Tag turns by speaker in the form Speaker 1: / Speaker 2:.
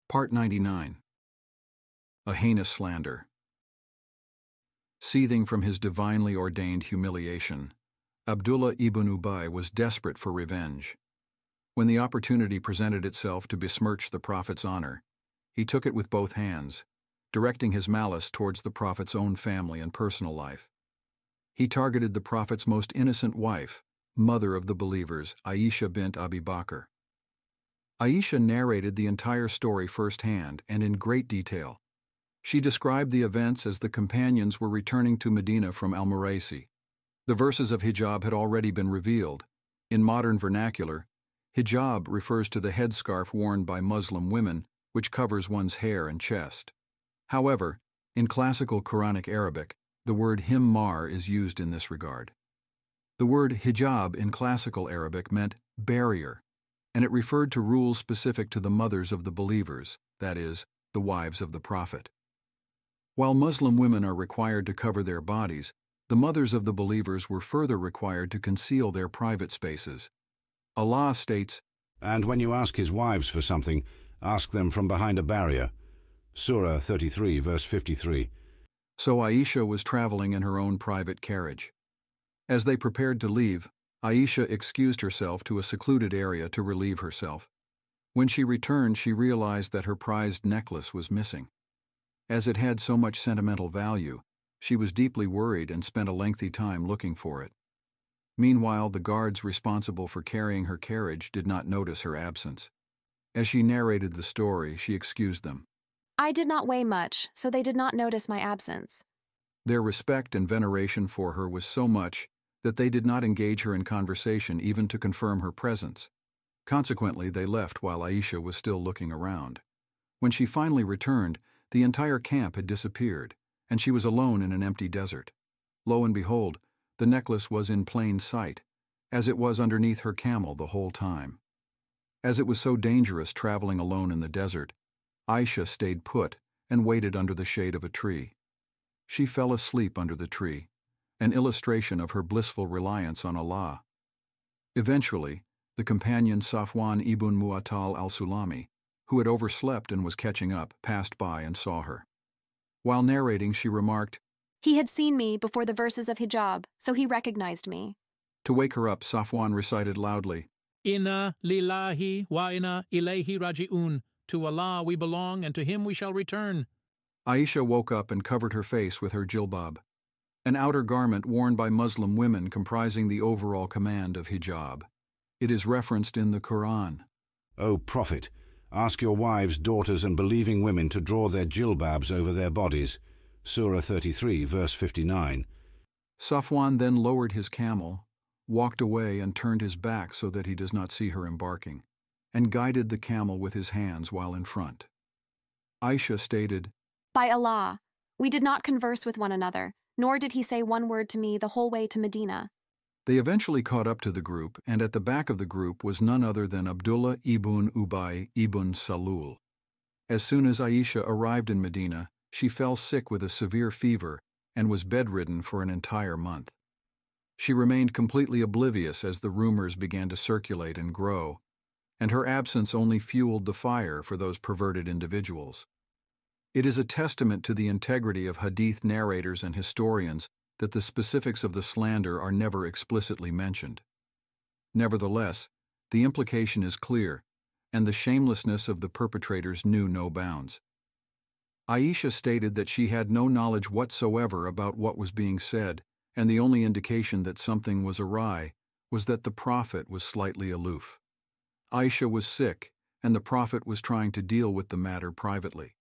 Speaker 1: Part 99. A heinous slander. Seething from his divinely ordained humiliation, Abdullah ibn Ubay was desperate for revenge. When the opportunity presented itself to besmirch the Prophet's honor, he took it with both hands, directing his malice towards the Prophet's own family and personal life. He targeted the Prophet's most innocent wife, mother of the believers, Aisha bint Abi Bakr. Aisha narrated the entire story firsthand and in great detail. She described the events as the companions were returning to Medina from Al-Muraisi. The verses of hijab had already been revealed. In modern vernacular, hijab refers to the headscarf worn by Muslim women, which covers one's hair and chest. However, in classical Quranic Arabic, the word himmar is used in this regard. The word hijab in classical Arabic meant barrier, and it referred to rules specific to the mothers of the believers, that is, the wives of the Prophet. While Muslim women are required to cover their bodies, the mothers of the believers were further required to conceal their private spaces. Allah states,
Speaker 2: "And when you ask his wives for something, ask them from behind a barrier." Surah 33, verse 53.
Speaker 1: So Aisha was traveling in her own private carriage. As they prepared to leave, Aisha excused herself to a secluded area to relieve herself. When she returned, she realized that her prized necklace was missing. As it had so much sentimental value, she was deeply worried and spent a lengthy time looking for it. Meanwhile, the guards responsible for carrying her carriage did not notice her absence. As she narrated the story, she excused them.
Speaker 3: "I did not weigh much, so they did not notice my absence."
Speaker 1: Their respect and veneration for her was so much that they did not engage her in conversation even to confirm her presence. Consequently, they left while Aisha was still looking around. When she finally returned, the entire camp had disappeared, and she was alone in an empty desert. Lo and behold, the necklace was in plain sight, as it was underneath her camel the whole time. As it was so dangerous traveling alone in the desert, Aisha stayed put and waited under the shade of a tree. She fell asleep under the tree, an illustration of her blissful reliance on Allah. Eventually, the companion Safwan ibn Mu'attal al-Sulami, who had overslept and was catching up, passed by and saw her. While narrating, she remarked,
Speaker 3: "He had seen me before the verses of hijab, so he recognized me."
Speaker 1: To wake her up, Safwan recited loudly,
Speaker 4: "Inna lillahi wa inna ilayhi raji'un. To Allah we belong and to Him we shall return."
Speaker 1: Aisha woke up and covered her face with her jilbab, an outer garment worn by Muslim women comprising the overall command of hijab. It is referenced in the Quran.
Speaker 2: "O Prophet, ask your wives, daughters, and believing women to draw their jilbabs over their bodies." Surah 33, verse 59.
Speaker 1: Safwan then lowered his camel, walked away and turned his back so that he does not see her embarking, and guided the camel with his hands while in front. Aisha stated,
Speaker 3: "By Allah, we did not converse with one another, nor did he say one word to me the whole way to Medina."
Speaker 1: They eventually caught up to the group, and at the back of the group was none other than Abdullah ibn Ubay ibn Salul. As soon as Aisha arrived in Medina, she fell sick with a severe fever and was bedridden for an entire month. She remained completely oblivious as the rumors began to circulate and grow, and her absence only fueled the fire for those perverted individuals. It is a testament to the integrity of hadith narrators and historians that the specifics of the slander are never explicitly mentioned. Nevertheless, the implication is clear, and the shamelessness of the perpetrators knew no bounds. Aisha stated that she had no knowledge whatsoever about what was being said, and the only indication that something was awry was that the Prophet was slightly aloof. Aisha was sick, and the Prophet was trying to deal with the matter privately.